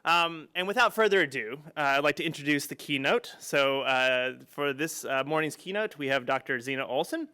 And without further ado, I'd like to introduce the keynote. So for this morning's keynote, we have Dr. Xena Olsen.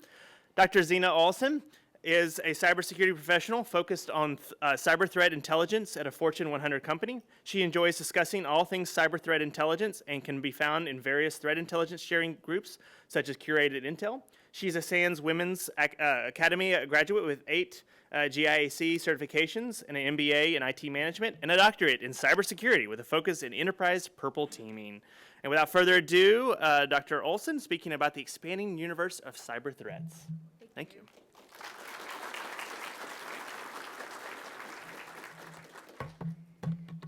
Dr. Xena Olsen is a cybersecurity professional focused on cyber threat intelligence at a Fortune 100 company. She enjoys discussing all things cyber threat intelligence and can be found in various threat intelligence sharing groups, such as Curated Intel. She's a SANS Women's Academy graduate with 8 GIAC certifications and an MBA in IT management and a doctorate in cybersecurity with a focus in enterprise purple teaming. And without further ado, Dr. Olsen speaking about the expanding universe of cyber threats. Thank you.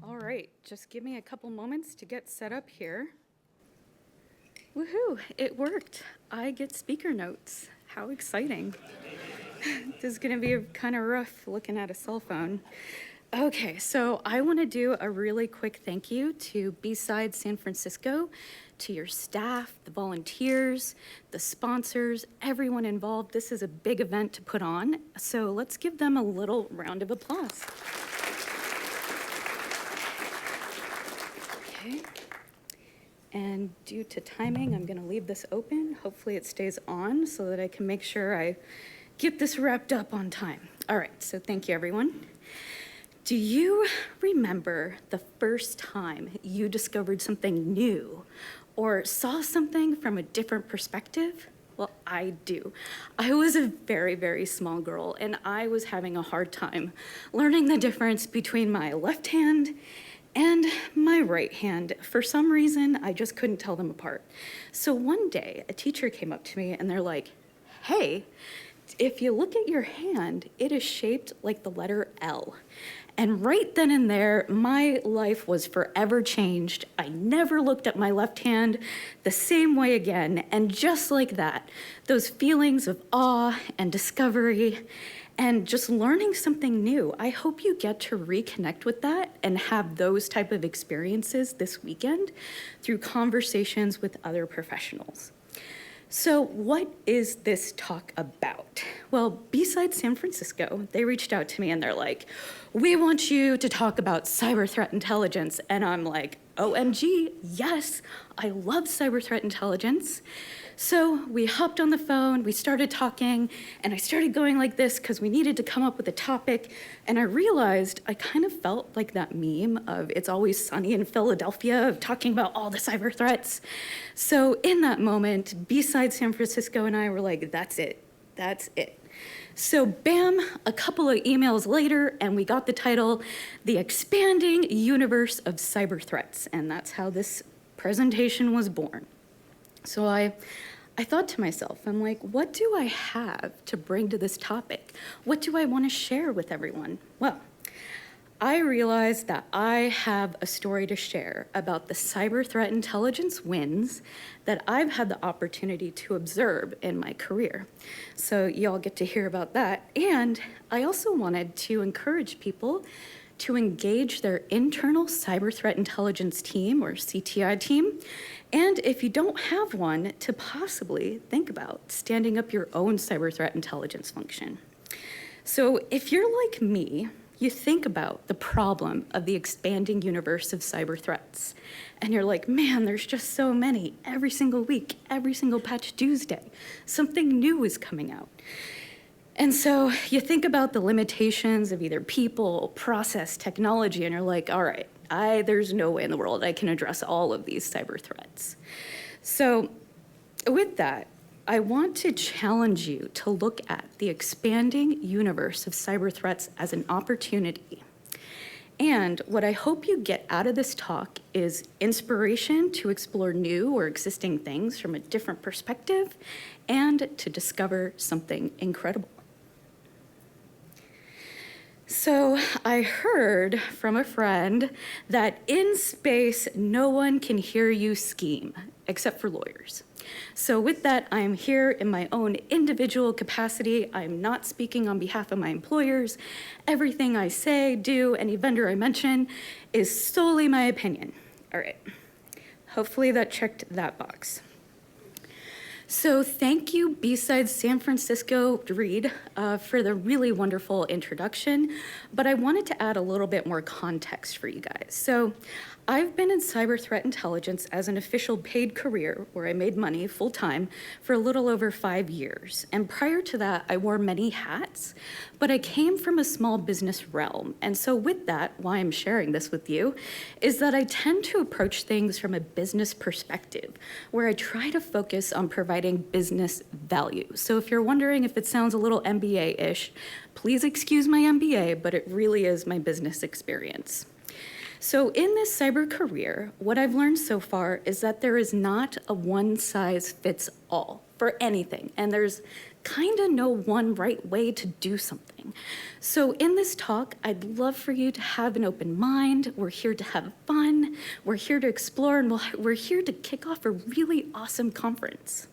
All right, just give me a couple moments to get set up here. Woohoo, it worked. I get speaker notes. How exciting. This is gonna be kind of rough looking at a cell phone. Okay, so I wanna do a really quick thank you to BSides San Francisco, to your staff, the volunteers, the sponsors, everyone involved. This is a big event to put on, so let's give them a little round of applause. Okay. And due to timing, I'm gonna leave this open. Hopefully it stays on so that I can make sure I get this wrapped up on time. All right, so thank you, everyone. Do you remember the first time you discovered something new or saw something from a different perspective? Well, I do. I was a very, very small girl, and I was having a hard time learning the difference between my left hand and my right hand. For some reason, I just couldn't tell them apart. So one day, a teacher came up to me and they're like, hey, if you look at your hand, it is shaped like the letter L. And right then and there, my life was forever changed. I never looked at my left hand the same way again. And just like that, those feelings of awe and discovery and just learning something new, I hope you get to reconnect with that and have those type of experiences this weekend through conversations with other professionals. So what is this talk about? Well, BSides San Francisco, they reached out to me and they're like, we want you to talk about cyber threat intelligence. And I'm like, OMG, yes, I love cyber threat intelligence. So we hopped on the phone, we started talking, and I started going like this because we needed to come up with a topic. And I realized I kind of felt like that meme of It's Always Sunny in Philadelphia of talking about all the cyber threats. So in that moment, BSides San Francisco and I were like, that's it, that's it. So bam, a couple of emails later, and we got the title, The Expanding Universe of Cyber Threats. And that's how this presentation was born. So I thought to myself, I'm like, what do I have to bring to this topic? What do I want to share with everyone? Well, I realized that I have a story to share about the cyber threat intelligence wins that I've had the opportunity to observe in my career. So y'all get to hear about that. And I also wanted to encourage people to engage their internal cyber threat intelligence team or CTI team. And if you don't have one, to possibly think about standing up your own cyber threat intelligence function. So if you're like me, you think about the problem of the expanding universe of cyber threats. And you're like, man, there's just so many. Every single week, every single Patch Tuesday, something new is coming out. And so you think about the limitations of either people, process, technology, and you're like, all right, there's no way in the world I can address all of these cyber threats. So with that, I want to challenge you to look at the expanding universe of cyber threats as an opportunity. And what I hope you get out of this talk is inspiration to explore new or existing things from a different perspective and to discover something incredible. So I heard from a friend that in space, no one can hear you scheme, except for lawyers. So with that, I'm here in my own individual capacity. I'm not speaking on behalf of my employers. Everything I say, do, any vendor I mention is solely my opinion. All right, hopefully that checked that box. So thank you, B-Sides San Francisco Reed, for the really wonderful introduction, but I wanted to add a little bit more context for you guys. So I've been in cyber threat intelligence as an official paid career where I made money full-time for a little over 5 years. And prior to that, I wore many hats, but I came from a small business realm. And so with that, why I'm sharing this with you, is that I tend to approach things from a business perspective, where I try to focus on providing business value. So if you're wondering if it sounds a little MBA-ish, please excuse my MBA, but it really is my business experience. So in this cyber career, what I've learned so far is that there is not a one-size-fits-all for anything, and there's kind of no one right way to do something. So in this talk, I'd love for you to have an open mind. We're here to have fun, we're here to explore, and we're here to kick off a really awesome conference.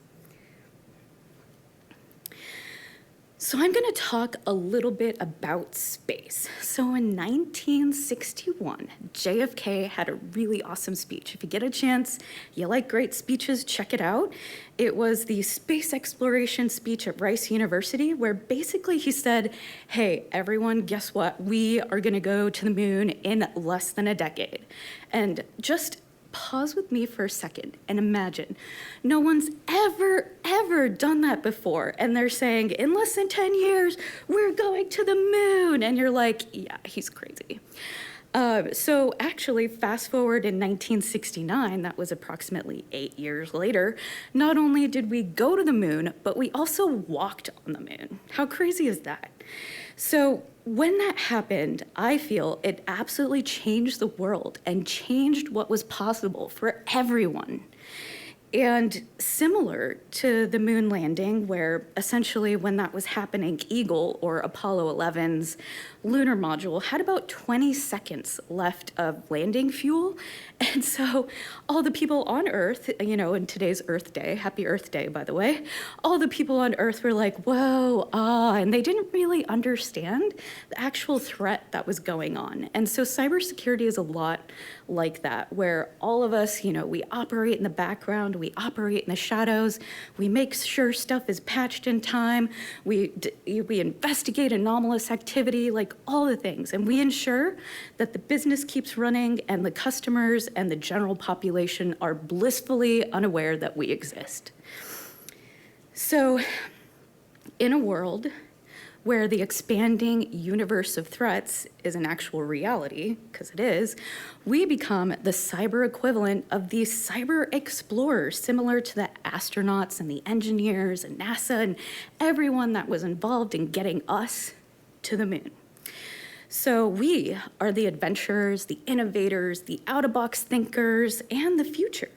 So I'm going to talk a little bit about space. So in 1961, JFK had a really awesome speech. If you get a chance, you like great speeches, check it out. It was the space exploration speech at Rice University, where basically he said, hey, everyone, guess what? We are going to go to the moon in less than a decade. And just pause with me for a second and imagine no one's ever done that before, and they're saying in less than 10 years we're going to the moon, and you're like, yeah, he's crazy. So actually, fast forward in 1969, that was approximately 8 years later, not only did we go to the moon, but we also walked on the moon. How crazy is that? So when that happened, I feel it absolutely changed the world and changed what was possible for everyone. And similar to the moon landing, where essentially when that was happening, Eagle, or Apollo 11's lunar module, had about 20 seconds left of landing fuel. And so all the people on Earth, you know, in today's Earth Day, happy Earth Day, by the way, all the people on Earth were like, whoa, and they didn't really understand the actual threat that was going on. And so cybersecurity is a lot like that, where all of us, you know, we operate in the background, we operate in the shadows, we make sure stuff is patched in time, we investigate anomalous activity, like all the things, and we ensure that the business keeps running and the customers and the general population are blissfully unaware that we exist. So in a world where the expanding universe of threats is an actual reality, because it is, we become the cyber equivalent of these cyber explorers, similar to the astronauts and the engineers and NASA and everyone that was involved in getting us to the moon. So we are the adventurers, the innovators, the out-of-box thinkers, and the future.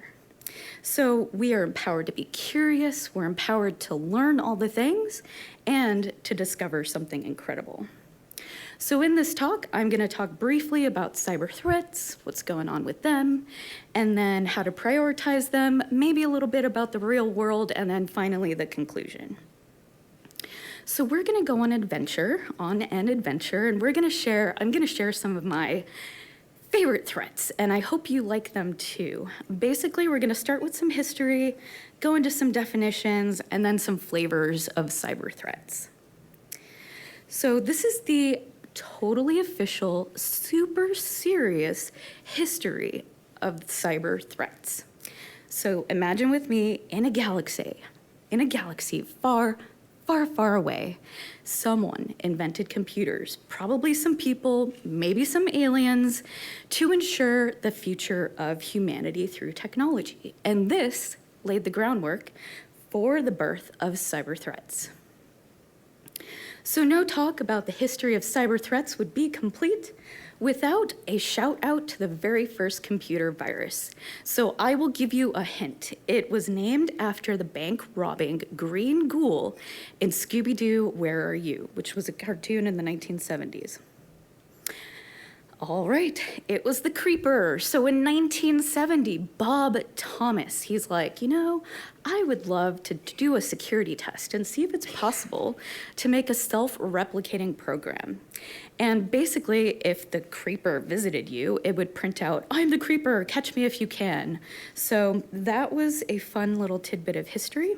So we are empowered to be curious, we're empowered to learn all the things, and to discover something incredible. So in this talk, I'm going to talk briefly about cyber threats, what's going on with them, and then how to prioritize them, maybe a little bit about the real world, and then finally the conclusion. So we're going to go on an adventure, and I'm going to share some of my favorite threats, and I hope you like them too. Basically, we're going to start with some history, go into some definitions, and then some flavors of cyber threats. So this is the totally official, super serious history of cyber threats. So imagine with me in a galaxy far, far, far away, someone invented computers, probably some people, maybe some aliens, to ensure the future of humanity through technology. And this laid the groundwork for the birth of cyber threats. So no talk about the history of cyber threats would be complete without a shout out to the very first computer virus. So I will give you a hint. It was named after the bank robbing Green Ghoul in Scooby-Doo, Where Are You?, which was a cartoon in the 1970s. All right, it was the Creeper. So in 1970, Bob Thomas, he's like, you know, I would love to do a security test and see if it's possible to make a self-replicating program. And basically, if the Creeper visited you, it would print out, I'm the Creeper, catch me if you can. So that was a fun little tidbit of history.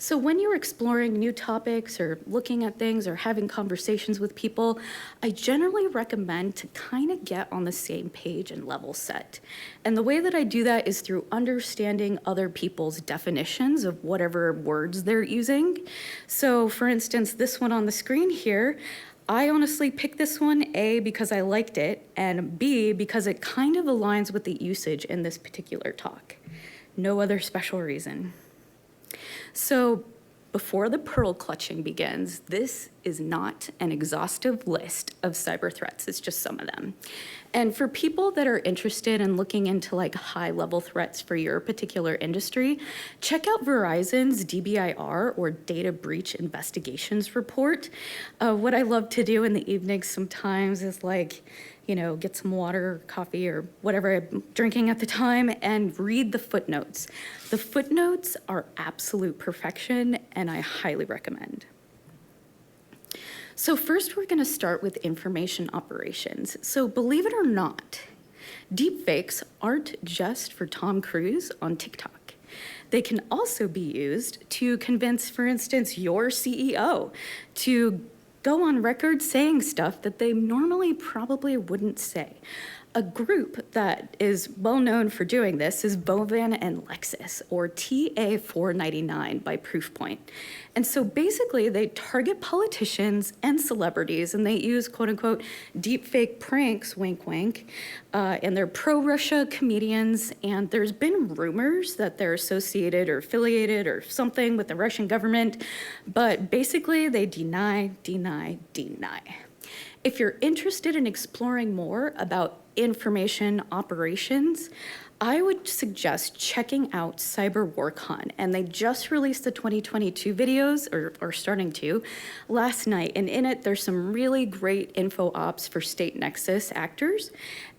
So when you're exploring new topics or looking at things or having conversations with people, I generally recommend to kind of get on the same page and level set. And the way that I do that is through understanding other people's definitions of whatever words they're using. So for instance, this one on the screen here, I honestly picked this one, A, because I liked it, and B, because it kind of aligns with the usage in this particular talk. No other special reason. So before the pearl clutching begins, this is not an exhaustive list of cyber threats. It's just some of them. And for people that are interested in looking into like high level threats for your particular industry, check out Verizon's DBIR or Data Breach Investigations report. What I love to do in the evenings sometimes is like, you know, get some water or coffee or whatever I'm drinking at the time and read the footnotes. The footnotes are absolute perfection and I highly recommend. So first we're gonna start with information operations. So believe it or not, deepfakes aren't just for Tom Cruise on TikTok. They can also be used to convince, for instance, your CEO to go on record saying stuff that they normally probably wouldn't say. A group that is well known for doing this is Bovan and Lexis, or TA499 by Proofpoint. And so basically they target politicians and celebrities and they use quote unquote deepfake pranks, wink wink, and they're pro-Russia comedians, and there's been rumors that they're associated or affiliated or something with the Russian government, but basically they deny. If you're interested in exploring more about information operations, I would suggest checking out Cyber WarCon, and they just released the 2022 videos, or starting to, last night, and in it there's some really great info ops for state nexus actors.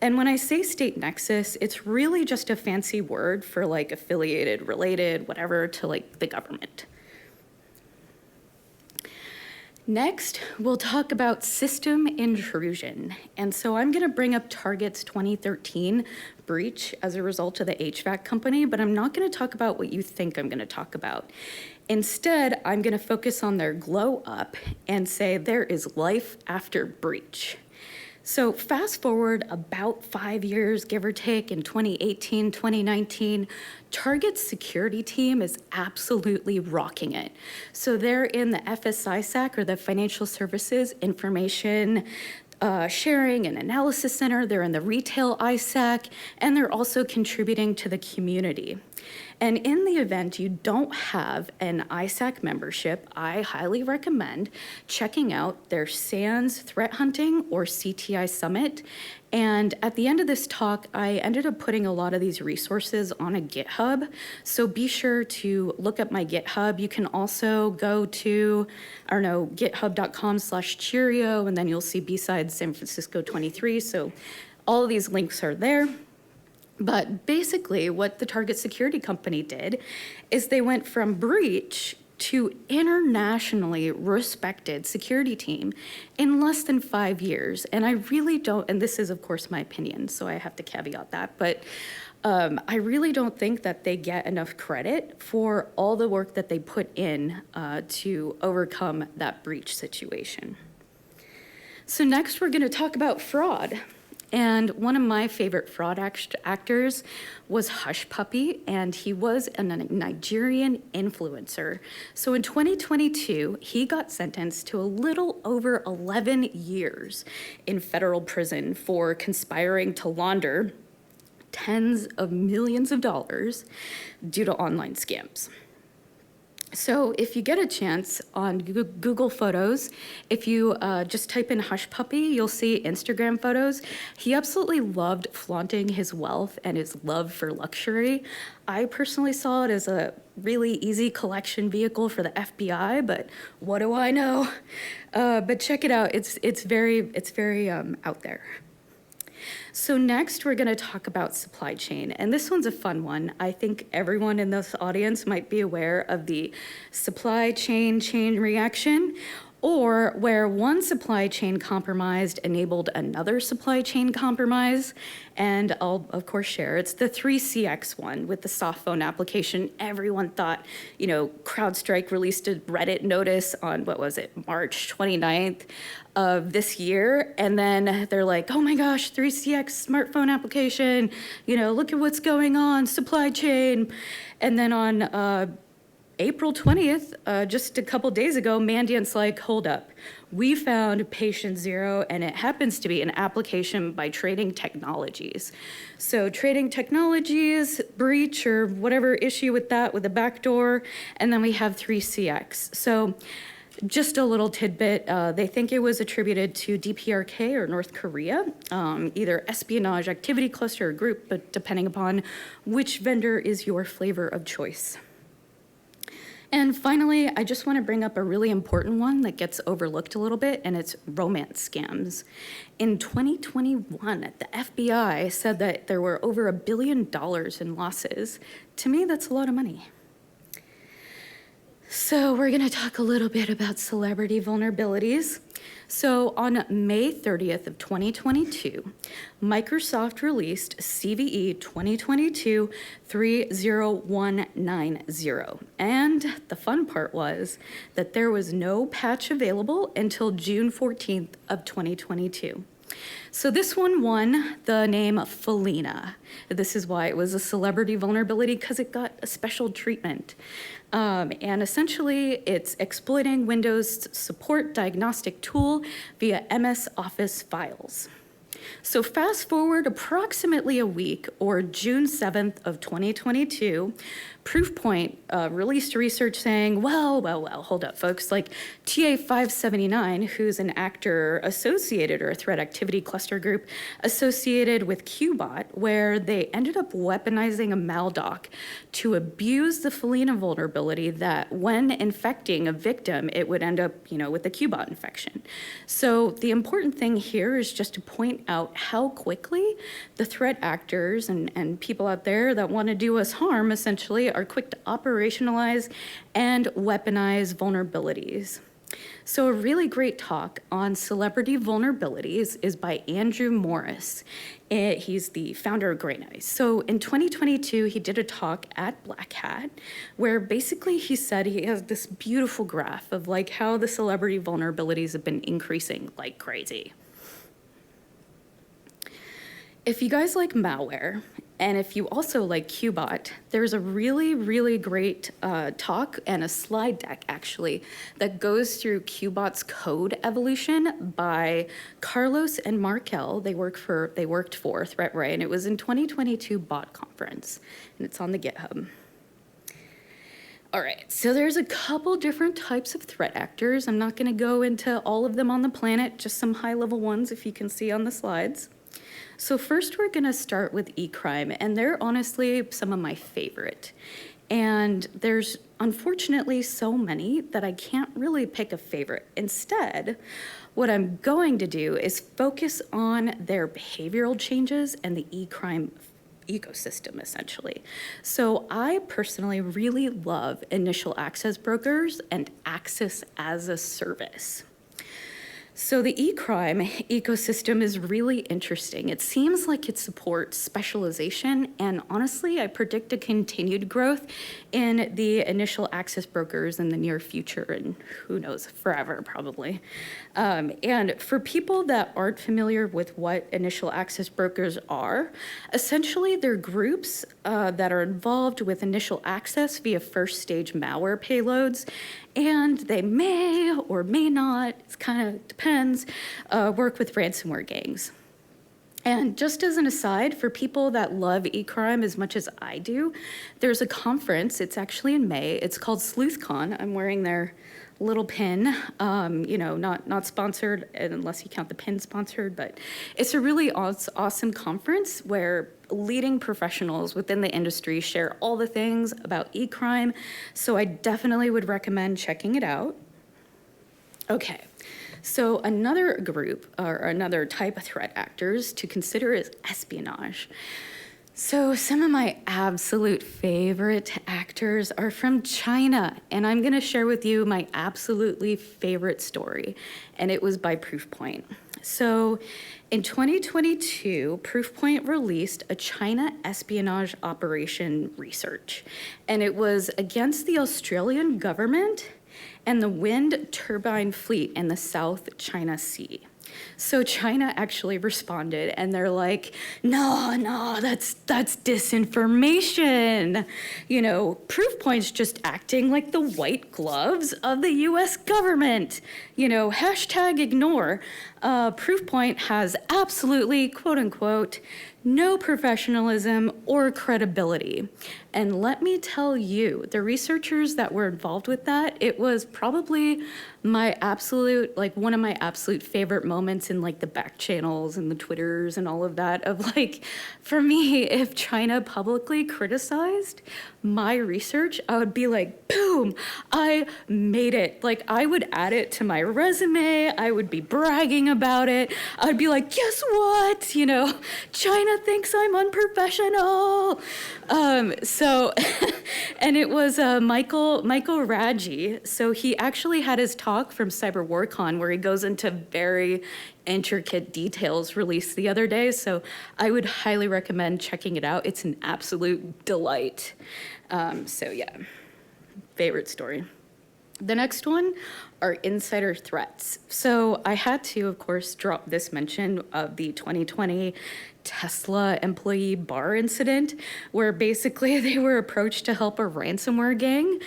And when I say state nexus, it's really just a fancy word for like affiliated, related, whatever, to like the government. Next, we'll talk about system intrusion. And so I'm gonna bring up Target's 2013 breach as a result of the HVAC company, but I'm not gonna talk about what you think I'm gonna talk about. Instead, I'm gonna focus on their glow up and say there is life after breach. So fast forward about 5 years, give or take, in 2018, 2019, Target's security team is absolutely rocking it. So they're in the FSISAC, or the Financial Services Information Sharing and Analysis Center. They're in the Retail ISAC, and they're also contributing to the community. And in the event you don't have an ISAC membership, I highly recommend checking out their SANS Threat Hunting or CTI Summit. And at the end of this talk, I ended up putting a lot of these resources on a GitHub. So be sure to look up my GitHub. You can also go to, I don't know, github.com/Cheerio, and then you'll see BSides San Francisco 23. So all of these links are there. But basically what the Target security company did is they went from breach to internationally respected security team in less than 5 years. And I really don't, and this is of course my opinion, so I have to caveat that, but I really don't think that they get enough credit for all the work that they put in to overcome that breach situation. So next we're gonna talk about fraud. And one of my favorite fraud actors was Hush Puppy, and he was a Nigerian influencer. So in 2022, he got sentenced to a little over 11 years in federal prison for conspiring to launder tens of millions of dollars due to online scams. So if you get a chance on Google Photos, if you just type in Hush Puppy, you'll see Instagram photos. He absolutely loved flaunting his wealth and his love for luxury. I personally saw it as a really easy collection vehicle for the FBI, but what do I know? But check it out, it's very out there. So next, we're gonna talk about supply chain, and this one's a fun one. I think everyone in this audience might be aware of the supply chain reaction, or where one supply chain compromised enabled another supply chain compromise. And I'll, of course, share. It's the 3CX one with the soft phone application. Everyone thought, you know, CrowdStrike released a Reddit notice on, what was it, March 29th of this year. And then they're like, oh my gosh, 3CX smartphone application, you know, look at what's going on, supply chain. And then on April 20th, just a couple days ago, Mandiant's like, hold up. We found patient zero, and it happens to be an application by Trading Technologies. So Trading Technologies, breach or whatever issue with that, with the backdoor, and then we have 3CX. So just a little tidbit, they think it was attributed to DPRK or North Korea, either espionage activity cluster or group, but depending upon which vendor is your flavor of choice. And finally, I just want to bring up a really important one that gets overlooked a little bit, and it's romance scams. In 2021, the FBI said that there were over $1 billion in losses. To me, that's a lot of money. So we're going to talk a little bit about celebrity vulnerabilities. So on May 30th of 2022, Microsoft released CVE 2022-30190. And the fun part was that there was no patch available until June 14th of 2022. So this one won the name Felina. This is why it was a celebrity vulnerability, because it got a special treatment. And essentially, it's exploiting Windows support diagnostic tool via MS Office files. So fast forward approximately a week, or June 7th of 2022, Proofpoint released research saying, well, hold up, folks, like TA579, who's an actor associated, or a threat activity cluster group associated with Qbot, where they ended up weaponizing a maldoc to abuse the Felina vulnerability that when infecting a victim, it would end up, you know, with the Qbot infection. So the important thing here is just to point out how quickly the threat actors and people out there that want to do us harm, essentially, are quick to operationalize and weaponize vulnerabilities. So a really great talk on celebrity vulnerabilities is by Andrew Morris. He's the founder of Grey Eyes. So in 2022, he did a talk at Black Hat where basically he said he has this beautiful graph of like how the celebrity vulnerabilities have been increasing like crazy. If you guys like malware, and if you also like Qbot, there's a really, really great talk and a slide deck, actually, that goes through Qbot's code evolution by Carlos and Markel. They worked for ThreatRay, and it was in 2022 bot conference, and it's on the GitHub. All right, so there's a couple different types of threat actors. I'm not gonna go into all of them on the planet, just some high-level ones if you can see on the slides. So first we're gonna start with e-crime, and they're honestly some of my favorite. And there's unfortunately so many that I can't really pick a favorite. Instead, what I'm going to do is focus on their behavioral changes and the e-crime ecosystem, essentially. So I personally really love initial access brokers and access as a service. So the e-crime ecosystem is really interesting. It seems like it supports specialization, and honestly, I predict a continued growth in the initial access brokers in the near future, and who knows, forever probably. And for people that aren't familiar with what initial access brokers are, essentially they're groups that are involved with initial access via first stage malware payloads, and they may or may not, it kind of depends, work with ransomware gangs. And just as an aside, for people that love e-crime as much as I do, there's a conference, it's actually in May, it's called SleuthCon. I'm wearing their little pin, you know, not sponsored unless you count the pin sponsored, but it's a really awesome conference where leading professionals within the industry share all the things about e-crime, so I definitely would recommend checking it out. Okay, so another group or another type of threat actors to consider is espionage. So some of my absolute favorite actors are from China, and I'm gonna share with you my absolutely favorite story, and it was by Proofpoint. So in 2022, Proofpoint released a China espionage operation research, and it was against the Australian government and the wind turbine fleet in the South China Sea. So China actually responded, and they're like, no, that's disinformation. You know, Proofpoint's just acting like the white gloves of the US government. You know, hashtag ignore. Proofpoint has absolutely, quote unquote, no professionalism or credibility. And let me tell you, the researchers that were involved with that, it was probably my absolute, like one of my absolute favorite moments in like the back channels and the Twitters and all of that of like, for me, if China publicly criticized my research, I would be like, boom, I made it. Like I would add it to my resume. I would be bragging about it. I'd be like, guess what? You know, China thinks I'm unprofessional. So, and it was Michael Raji. So he actually had his talk from Cyber WarCon where he goes into very intricate details released the other day. So I would highly recommend checking it out. It's an absolute delight. So yeah, favorite story. The next one are insider threats. So I had to, of course, drop this mention of the 2020 Tesla employee bar incident, where basically they were approached to help a ransomware gang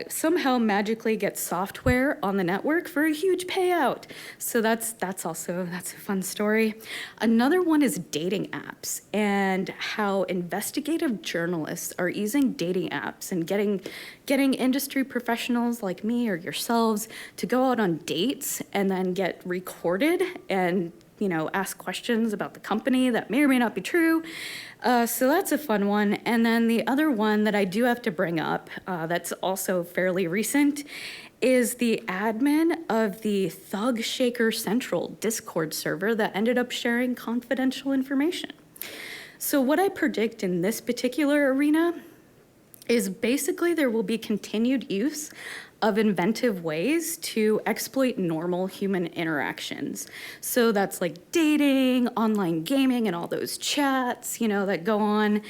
somehow magically get software on the network for a huge payout. So that's a fun story. Another one is dating apps and how investigative journalists are using dating apps and getting industry professionals like me or yourselves to go out on dates and then get recorded and ask questions about the company that may or may not be true. So that's a fun one. And then the other one that I do have to bring up that's also fairly recent is the admin of the Thug Shaker Central Discord server that ended up sharing confidential information. So what I predict in this particular arena is basically there will be continued use of inventive ways to exploit normal human interactions. So that's like dating, online gaming, and all those chats, that go on.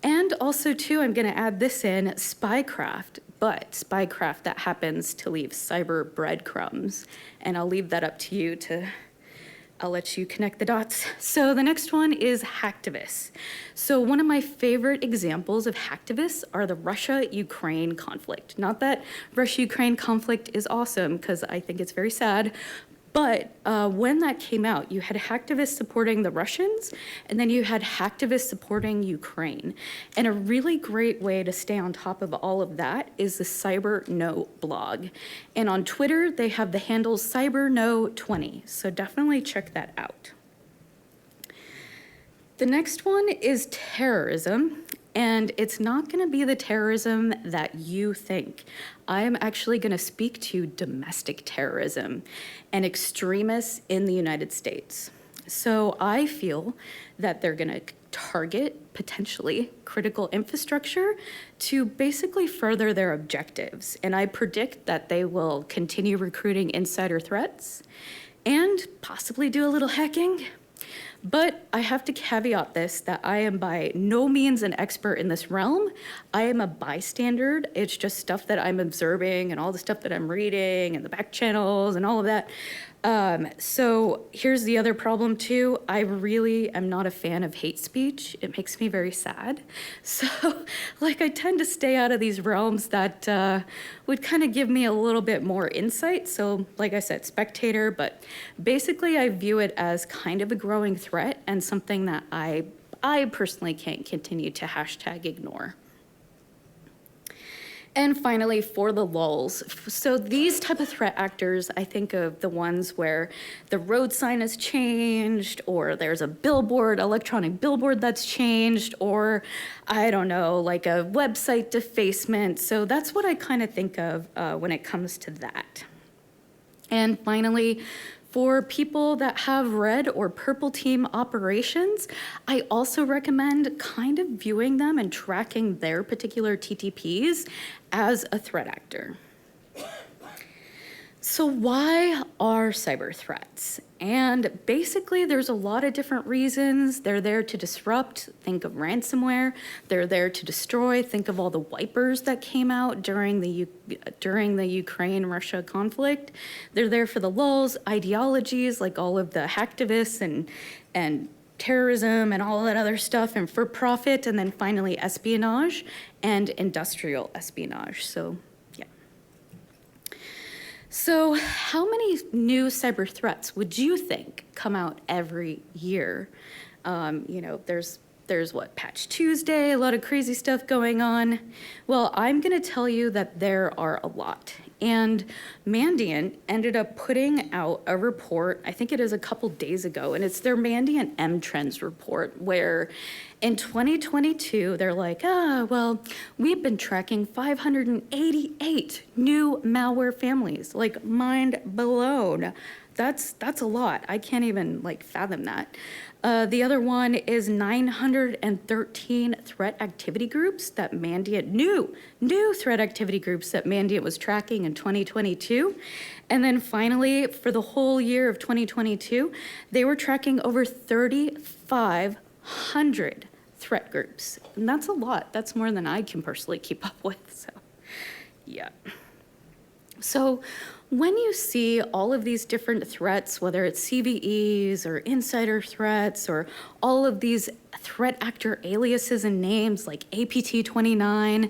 And also too, I'm gonna add this in, spycraft, but spycraft that happens to leave cyber breadcrumbs. And I'll leave that up to you I'll let you connect the dots. So the next one is hacktivists. So one of my favorite examples of hacktivists are the Russia-Ukraine conflict. Not that Russia-Ukraine conflict is awesome, because I think it's very sad, but when that came out, you had hacktivists supporting the Russians, and then you had hacktivists supporting Ukraine. And a really great way to stay on top of all of that is the Cyber No blog. And on Twitter, they have the handle CyberNo20, so definitely check that out. The next one is terrorism. And it's not gonna be the terrorism that you think. I am actually gonna speak to domestic terrorism and extremists in the United States. So I feel that they're gonna target, potentially, critical infrastructure to basically further their objectives. And I predict that they will continue recruiting insider threats and possibly do a little hacking. But I have to caveat this, that I am by no means an expert in this realm. I am a bystander. It's just stuff that I'm observing and all the stuff that I'm reading and the back channels and all of that. So here's the other problem too. I really am not a fan of hate speech. It makes me very sad. So like I tend to stay out of these realms that would kind of give me a little bit more insight. So like I said, spectator, but basically I view it as kind of a growing threat and something that I personally can't continue to hashtag ignore. And finally, for the lulz. So these type of threat actors, I think of the ones where the road sign has changed, or there's a billboard, electronic billboard that's changed, or I don't know, like a website defacement. So that's what I kind of think of when it comes to that. And finally, For people that have red or purple team operations, I also recommend kind of viewing them and tracking their particular TTPs as a threat actor. So why are cyber threats? And basically there's a lot of different reasons. They're there to disrupt, think of ransomware. They're there to destroy, think of all the wipers that came out during the Ukraine-Russia conflict. They're there for the lulz, ideologies like all of the hacktivists and terrorism and all that other stuff, and for profit, and then finally espionage and industrial espionage. So how many new cyber threats would you think come out every year? There's what, Patch Tuesday, a lot of crazy stuff going on. Well, I'm gonna tell you that there are a lot. And Mandiant ended up putting out a report, I think it is a couple days ago, and it's their Mandiant M Trends report, where in 2022, they're like, well, we've been tracking 588 new malware families, like mind blown. That's a lot. I can't even fathom that. The other one is 913 threat activity groups that Mandiant, new threat activity groups that Mandiant was tracking in 2022. And then finally, for the whole year of 2022, they were tracking over 3,500 threat groups. And that's a lot. That's more than I can personally keep up with, so yeah. So when you see all of these different threats, whether it's CVEs or insider threats or all of these threat actor aliases and names like APT29,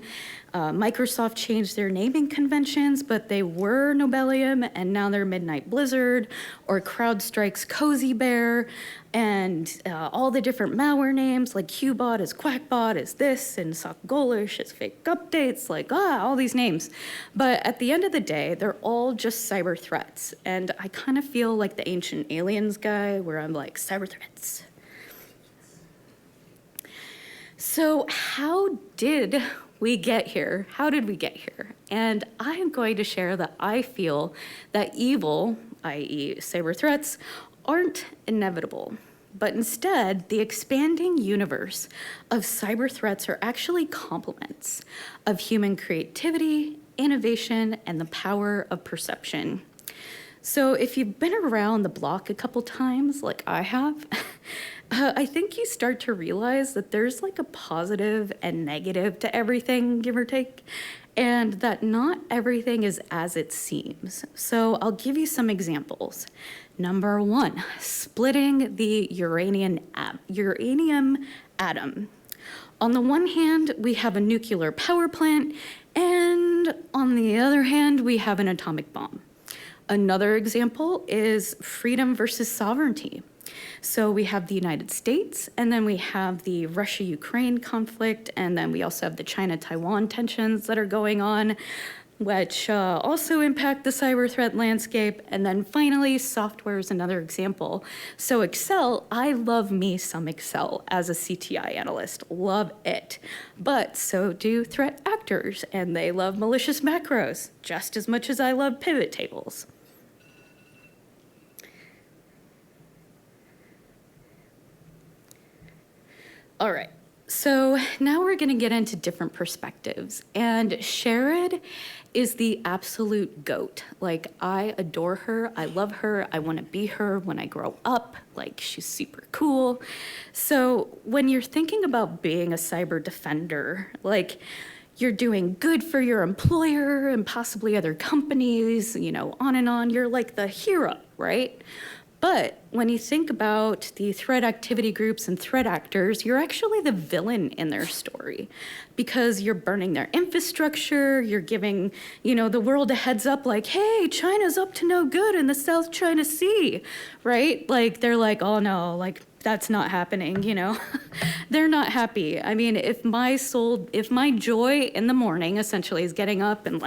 Microsoft changed their naming conventions, but they were Nobelium and now they're Midnight Blizzard, or CrowdStrike's Cozy Bear, and all the different malware names like Qbot is Quackbot is this, and Sockgolish is fake updates, all these names. But at the end of the day, they're all just cyber threats. And I kind of feel like the Ancient Aliens guy where I'm like, cyber threats. So how did we get here? How did we get here? And I am going to share that I feel that evil, i.e. cyber threats, aren't inevitable, but instead the expanding universe of cyber threats are actually complements of human creativity, innovation, and the power of perception. So if you've been around the block a couple times, like I have, I think you start to realize that there's a positive and negative to everything, give or take, and that not everything is as it seems. So I'll give you some examples. Number one, splitting the uranium atom. On the one hand, we have a nuclear power plant, and on the other hand, we have an atomic bomb. Another example is freedom versus sovereignty. So we have the United States, and then we have the Russia-Ukraine conflict, and then we also have the China-Taiwan tensions that are going on, which also impact the cyber threat landscape. And then finally, software is another example. So Excel, I love me some Excel as a CTI analyst, love it. But so do threat actors, and they love malicious macros just as much as I love pivot tables. All right, so now we're gonna get into different perspectives, and Sherrod is the absolute GOAT. I adore her, I love her, I wanna be her when I grow up, she's super cool. So when you're thinking about being a cyber defender, you're doing good for your employer and possibly other companies, on and on, you're the hero, right? But when you think about the threat activity groups and threat actors, you're actually the villain in their story because you're burning their infrastructure, you're giving, the world a heads up hey, China's up to no good in the South China Sea, right? They're oh no, that's not happening, They're not happy. I mean, if my joy in the morning essentially is getting up and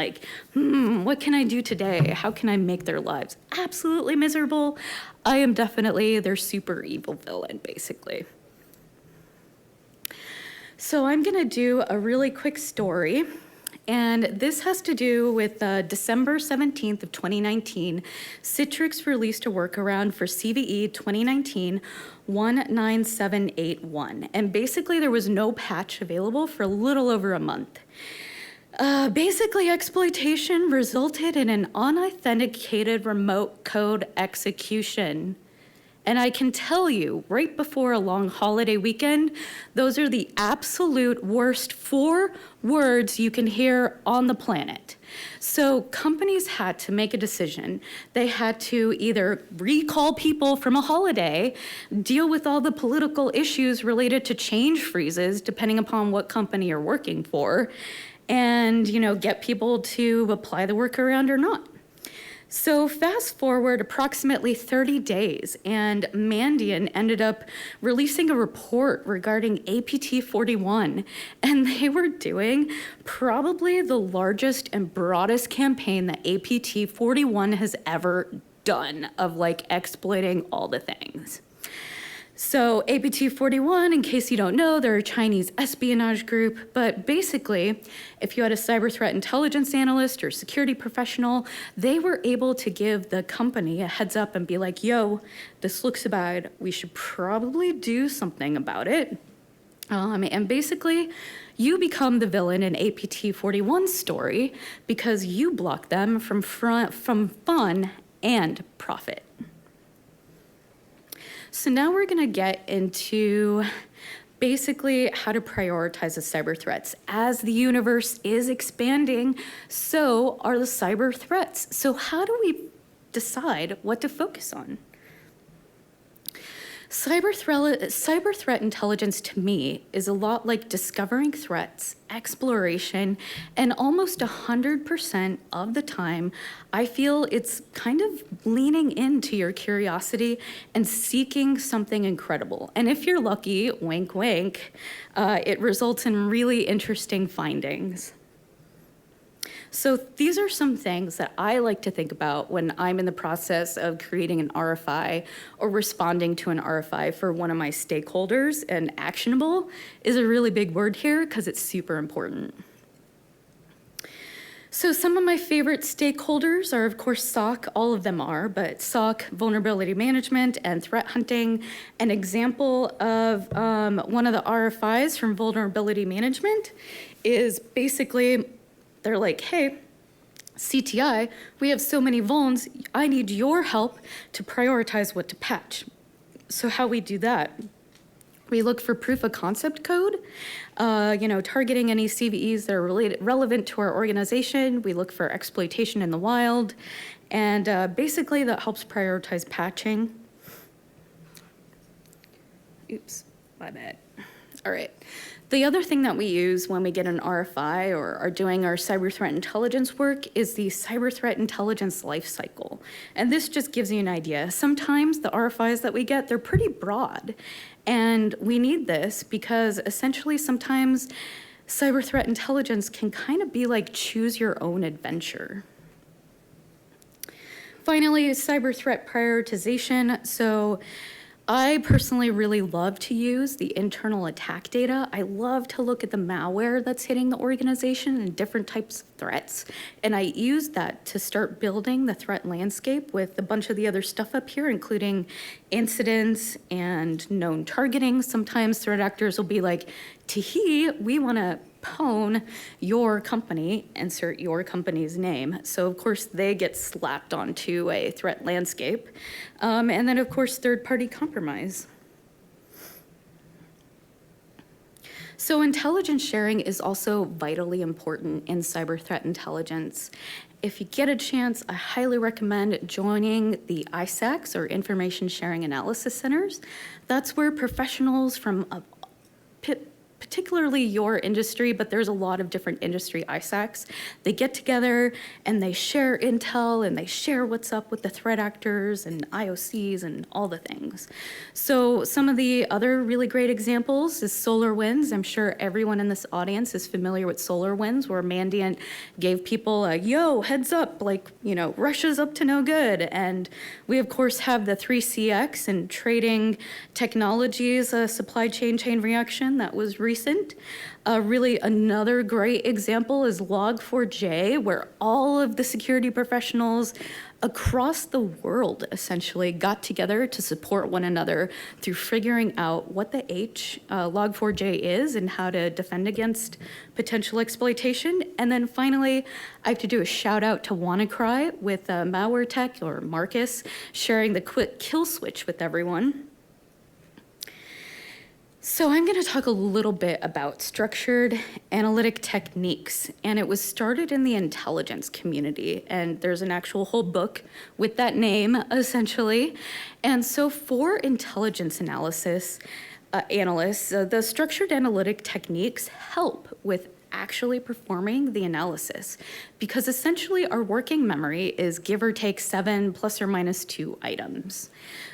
what can I do today? How can I make their lives absolutely miserable? I am definitely their super evil villain, basically. So I'm gonna do a really quick story And this has to do with December 17th of 2019, Citrix released a workaround for CVE 2019 19781. And basically there was no patch available for a little over a month. Basically, exploitation resulted in an unauthenticated remote code execution. And I can tell you, right before a long holiday weekend, those are the absolute worst 4 words you can hear on the planet. So companies had to make a decision. They had to either recall people from a holiday, deal with all the political issues related to change freezes, depending upon what company you're working for, and get people to apply the workaround or not. So fast forward approximately 30 days, and Mandiant ended up releasing a report regarding APT41, and they were doing probably the largest and broadest campaign that APT41 has ever done of exploiting all the things. So APT41, in case you don't know, they're a Chinese espionage group, but basically, if you had a cyber threat intelligence analyst or security professional, they were able to give the company a heads up and be like, yo, this looks bad, we should probably do something about it. And basically, you become the villain in APT41's story because you block them from fun and profit. So now we're gonna get into basically how to prioritize the cyber threats. As the universe is expanding, so are the cyber threats. So how do we decide what to focus on? Cyber threat intelligence to me is a lot like discovering threats, exploration, and almost 100% of the time, I feel it's kind of leaning into your curiosity and seeking something incredible. And if you're lucky, wink, wink, it results in really interesting findings. So these are some things that I like to think about when I'm in the process of creating an RFI or responding to an RFI for one of my stakeholders, and actionable is a really big word here because it's super important. So some of my favorite stakeholders are, of course, SOC, all of them are, but SOC, vulnerability management, and threat hunting. An example of one of the RFIs from vulnerability management is basically, they're like, hey, CTI, we have so many vulns, I need your help to prioritize what to patch. So how we do that? We look for proof of concept code, targeting any CVEs that are relevant to our organization. We look for exploitation in the wild, and basically that helps prioritize patching. Oops, my bad. All right. The other thing that we use when we get an RFI or are doing our cyber threat intelligence work is the cyber threat intelligence lifecycle. And this just gives you an idea. Sometimes the RFIs that we get, they're pretty broad. And we need this because essentially sometimes cyber threat intelligence can kind of be like choose your own adventure. Finally, cyber threat prioritization. So I personally really love to use the internal attack data. I love to look at the malware that's hitting the organization and different types of threats. And I use that to start building the threat landscape with a bunch of the other stuff up here, including incidents and known targeting. Sometimes threat actors will be like, tee-hee, we wanna pwn your company, insert your company's name. So of course they get slapped onto a threat landscape. And then of course, third-party compromise. So intelligence sharing is also vitally important in cyber threat intelligence. If you get a chance, I highly recommend joining the ISACs, or Information Sharing Analysis Centers. That's where professionals from particularly your industry, but there's a lot of different industry ISACs. They get together and they share intel and they share what's up with the threat actors and IOCs and all the things. So some of the other really great examples is SolarWinds. I'm sure everyone in this audience is familiar with SolarWinds, where Mandiant gave people a, yo, heads up, Russia's up to no good. And we of course have the 3CX and trading technologies, supply chain reaction that was recently recent. Really another great example is Log4j, where all of the security professionals across the world essentially got together to support one another through figuring out what the Log4j is and how to defend against potential exploitation. And then finally, I have to do a shout out to WannaCry with Malware Tech, or Marcus, sharing the quick kill switch with everyone. So I'm going to talk a little bit about structured analytic techniques, and it was started in the intelligence community, and there's an actual whole book with that name, essentially. And so for intelligence analysis analysts, the structured analytic techniques help with actually performing the analysis, because essentially our working memory is give or take 7 plus or minus 2 items.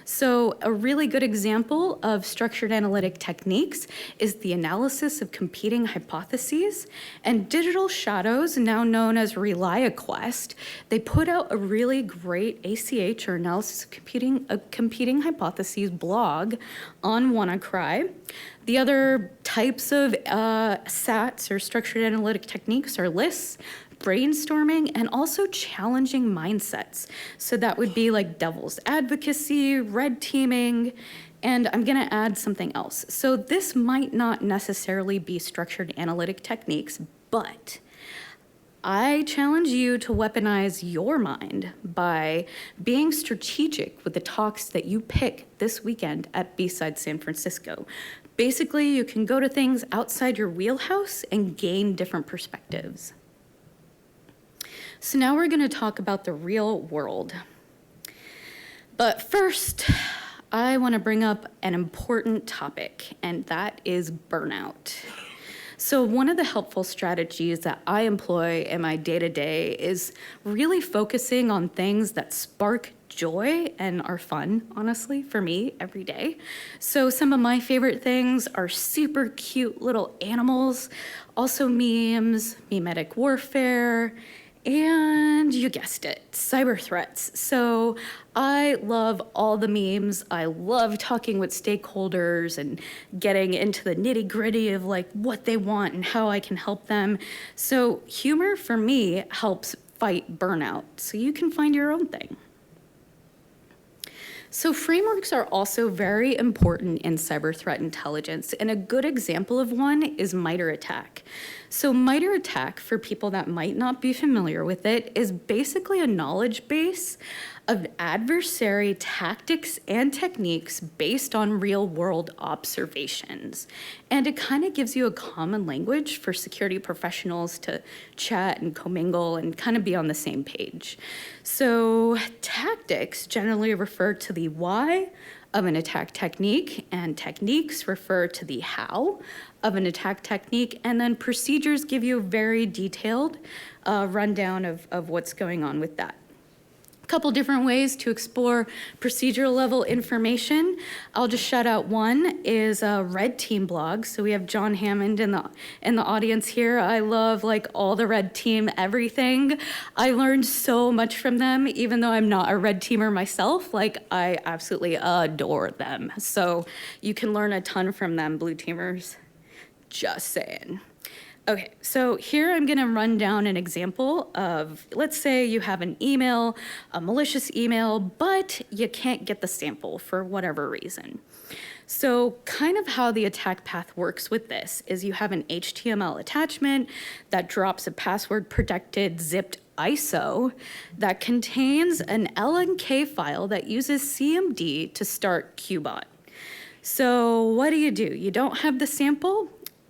So a really good example of structured analytic techniques is the analysis of competing hypotheses. And Digital Shadows, now known as ReliaQuest, they put out a really great ACH, or analysis of competing hypotheses blog on WannaCry. The other types of SATs, or structured analytic techniques, are lists, brainstorming, and also challenging mindsets. So that would be like devil's advocacy, red teaming, and I'm gonna add something else. So this might not necessarily be structured analytic techniques, but I challenge you to weaponize your mind by being strategic with the talks that you pick this weekend at BSides San Francisco. Basically, you can go to things outside your wheelhouse and gain different perspectives. So now we're going to talk about the real world. But first, I want to bring up an important topic, and that is burnout. So one of the helpful strategies that I employ in my day-to-day is really focusing on things that spark joy and are fun, honestly, for me every day. So some of my favorite things are super cute little animals, also memes, memetic warfare, and you guessed it, cyber threats. So I love all the memes. I love talking with stakeholders and getting into the nitty gritty of like what they want and how I can help them. So humor for me helps fight burnout. So you can find your own thing. So frameworks are also very important in cyber threat intelligence, and a good example of one is MITRE ATT&CK. So MITRE ATT&CK, for people that might not be familiar with it, is basically a knowledge base of adversary tactics and techniques based on real-world observations. And it kind of gives you a common language for security professionals to chat and commingle and kind of be on the same page. So tactics generally refer to the why of an attack technique, and techniques refer to the how of an attack technique, and then procedures give you a very detailed rundown of what's going on with that. Couple different ways to explore procedural level information. I'll just shout out one is a red team blog. So we have John Hammond in the audience here. I love like all the red team everything. I learned so much from them, even though I'm not a red teamer myself. Like I absolutely adore them. So you can learn a ton from them, blue teamers. Just saying. Okay, so here I'm gonna run down an example of, let's say you have an email, a malicious email, but you can't get the sample for whatever reason. So kind of how the attack path works with this is you have an HTML attachment that drops a password protected zipped ISO that contains an LNK file that uses CMD to start QBot. So what do? You don't have the sample?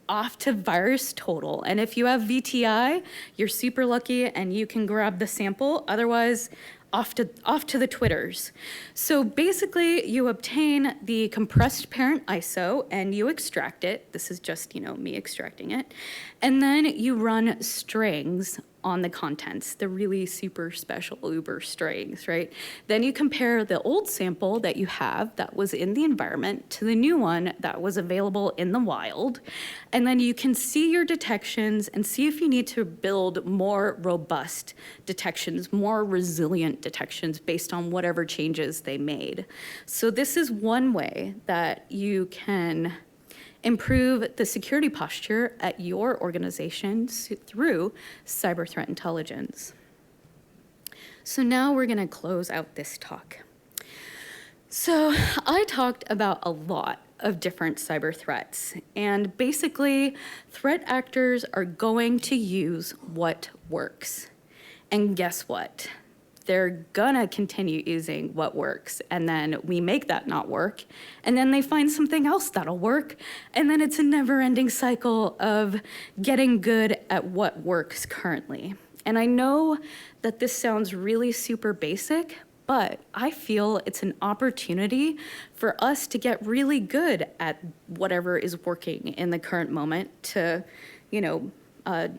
Off to virus total. And if you have VTI, you're super lucky and you can grab the sample. Otherwise, off to the Twitters. So basically, you obtain the compressed parent ISO and you extract it. This is just, me extracting it. And then you run strings on the contents, the really super special Uber strings, right? Then you compare the old sample that you have that was in the environment to the new one that was available in the wild. And then you can see your detections and see if you need to build more robust detections, more resilient detections based on whatever changes they made. So this is one way that you can improve the security posture at your organization through cyber threat intelligence. So now we're gonna close out this talk. So I talked about a lot of different cyber threats, and basically threat actors are going to use what works. And guess what? They're gonna continue using what works, and then we make that not work, and then they find something else that'll work, and then it's a never-ending cycle of getting good at what works currently. And I know that this sounds really super basic, but I feel it's an opportunity for us to get really good at whatever is working in the current moment to,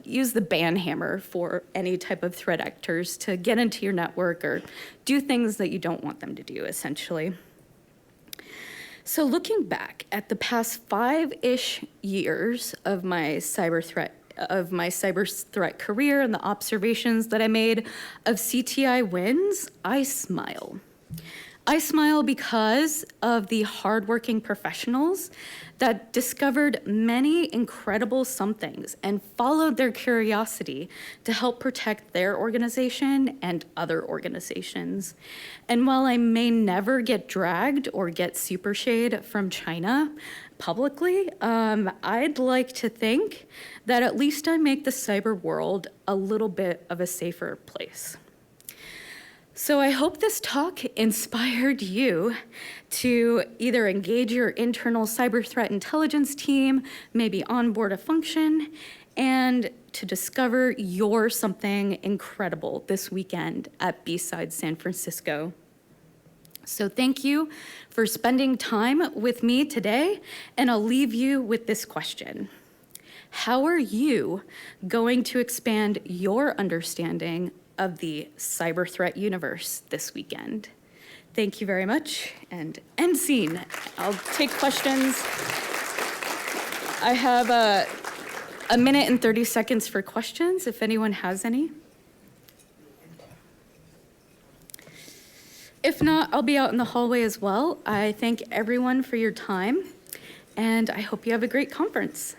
use the ban hammer for any type of threat actors to get into your network or do things that you don't want them to do, essentially. So looking back at the past 5-ish years of my cyber threat career and the observations that I made of CTI wins, I smile. I smile because of the hardworking professionals that discovered many incredible somethings and followed their curiosity to help protect their organization and other organizations. And while I may never get dragged or get super shade from China publicly, I'd like to think that at least I make the cyber world a little bit of a safer place. So I hope this talk inspired you to either engage your internal cyber threat intelligence team, maybe onboard a function, and to discover your something incredible this weekend at BSides San Francisco. So thank you for spending time with me today, and I'll leave you with this question. How are you going to expand your understanding of the cyber threat universe this weekend? Thank you very much, and end scene. I'll take questions. I have a minute and 30 seconds for questions, if anyone has any. If not, I'll be out in the hallway as well. I thank everyone for your time, and I hope you have a great conference.